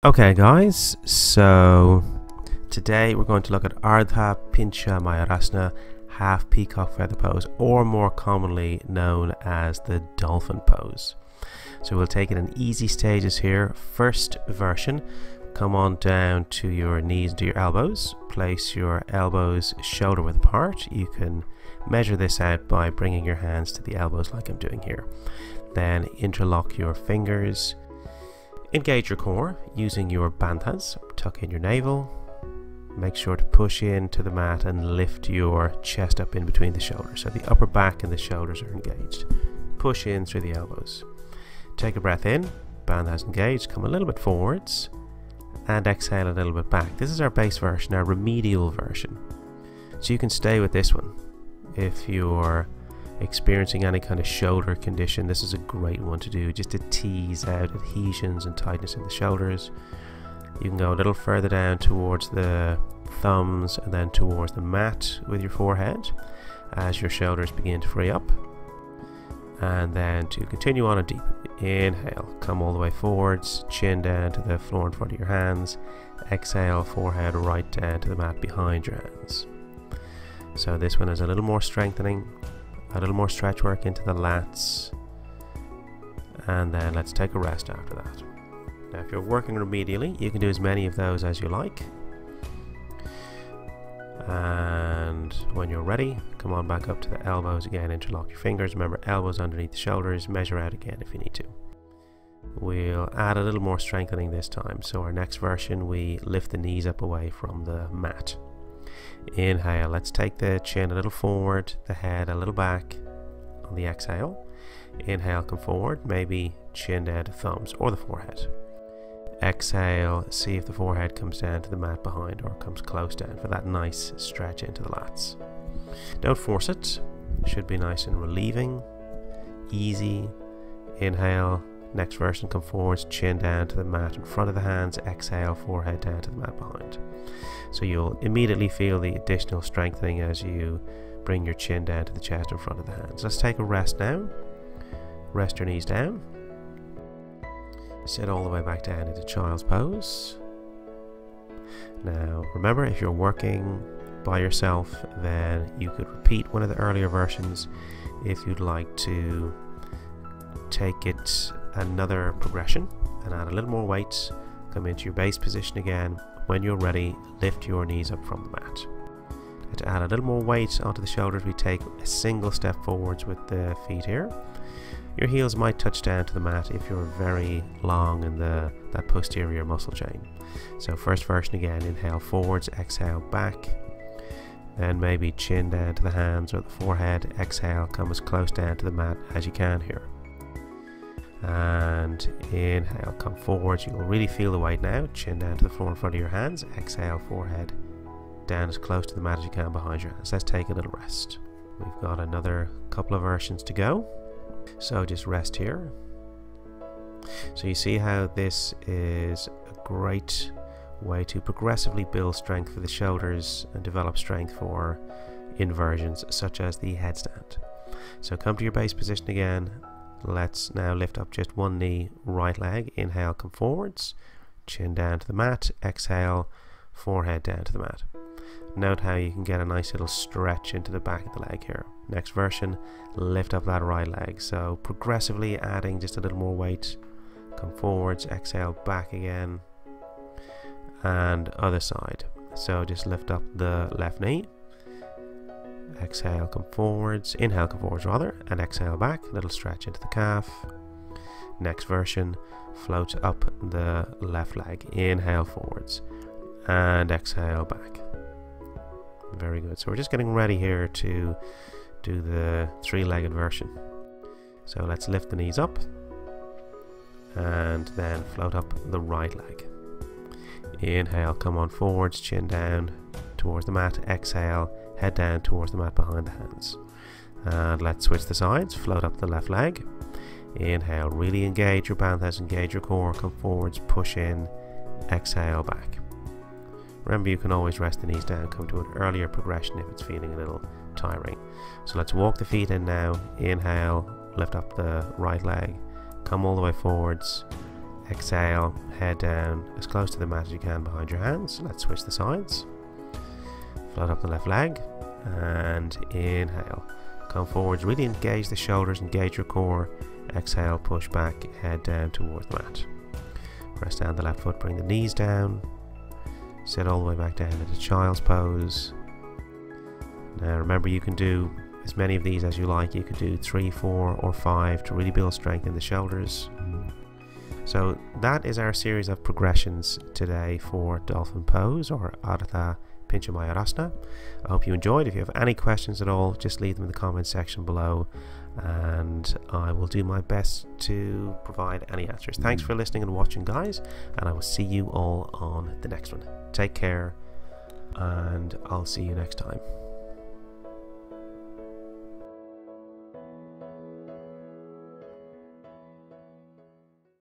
Okay guys, so today we're going to look at Ardha Pincha Mayurasana, Half Peacock Feather Pose, or more commonly known as the Dolphin Pose. So we'll take it in easy stages here. First version, come on down to your knees and to your elbows. Place your elbows shoulder width apart. You can measure this out by bringing your hands to the elbows like I'm doing here. Then interlock your fingers. Engage your core using your bandhas. Tuck in your navel. Make sure to push into the mat and lift your chest up in between the shoulders. So the upper back and the shoulders are engaged. Push in through the elbows. Take a breath in. Bandhas engaged. Come a little bit forwards. And exhale a little bit back. This is our base version, our remedial version. So you can stay with this one. If you're experiencing any kind of shoulder condition, this is a great one to do just to tease out adhesions and tightness in the shoulders. You can go a little further down towards the thumbs and then towards the mat with your forehead as your shoulders begin to free up. And then to continue on and deepen. Inhale, come all the way forwards, chin down to the floor in front of your hands. Exhale, forehead right down to the mat behind your hands. So this one is a little more strengthening, a little more stretch work into the lats, and then let's take a rest after that. Now if you're working remedially, you can do as many of those as you like, and when you're ready, come on back up to the elbows again, interlock your fingers. Remember, elbows underneath the shoulders, measure out again if you need to. We'll add a little more strengthening this time. So our next version, we lift the knees up away from the mat. Inhale, let's take the chin a little forward, the head a little back on the exhale. Inhale, come forward, maybe chin down to thumbs or the forehead. Exhale, see if the forehead comes down to the mat behind or comes close down for that nice stretch into the lats. Don't force it, should be nice and relieving, easy. Inhale, next version, come forwards, chin down to the mat in front of the hands. Exhale, forehead down to the mat behind. So you'll immediately feel the additional strengthening as you bring your chin down to the chest in front of the hands. Let's take a rest now. Rest your knees down. Sit all the way back down into child's pose. Now remember, if you're working by yourself, then you could repeat one of the earlier versions. If you'd like to take it another progression and add a little more weight, come into your base position again. When you're ready, lift your knees up from the mat. To add a little more weight onto the shoulders, we take a single step forwards with the feet here. Your heels might touch down to the mat if you're very long in that posterior muscle chain. So first version again, inhale forwards, exhale back. Then maybe chin down to the hands or the forehead. Exhale, come as close down to the mat as you can here. And inhale, come forwards. You'll really feel the weight now. Chin down to the floor in front of your hands. Exhale, forehead down as close to the mat as you can behind your hands. Let's take a little rest. We've got another couple of versions to go, so just rest here. So you see how this is a great way to progressively build strength for the shoulders and develop strength for inversions such as the headstand. So come to your base position again. Let's now lift up just one knee, right leg. Inhale, come forwards, chin down to the mat. Exhale, forehead down to the mat. Note how you can get a nice little stretch into the back of the leg here. Next version, lift up that right leg. So progressively adding just a little more weight. Come forwards, exhale, back again. And other side. So just lift up the left knee. Exhale, come forwards, inhale, come forwards rather, and exhale back, a little stretch into the calf. Next version, float up the left leg, inhale forwards, and exhale back. Very good. So we're just getting ready here to do the three-legged version. So let's lift the knees up, and then float up the right leg. Inhale, come on forwards, chin down towards the mat. Exhale, head down towards the mat behind the hands. And let's switch the sides. Float up the left leg. Inhale, really engage your bandhas, engage your core. Come forwards, push in. Exhale, back. Remember, you can always rest the knees down. Come to an earlier progression if it's feeling a little tiring. So let's walk the feet in now. Inhale, lift up the right leg. Come all the way forwards. Exhale, head down as close to the mat as you can behind your hands. Let's switch the sides. Float up the left leg and inhale. Come forwards, really engage the shoulders, engage your core. Exhale, push back, head down towards the mat. Press down the left foot, bring the knees down. Sit all the way back down into child's pose. Now remember, you can do as many of these as you like. You could do 3, 4 or 5 to really build strength in the shoulders. So that is our series of progressions today for Dolphin Pose or Ardha Pincha Mayurasana. I hope you enjoyed. If you have any questions at all, just leave them in the comments section below and I will do my best to provide any answers. Thanks for listening and watching, guys, and I will see you all on the next one. Take care and I'll see you next time.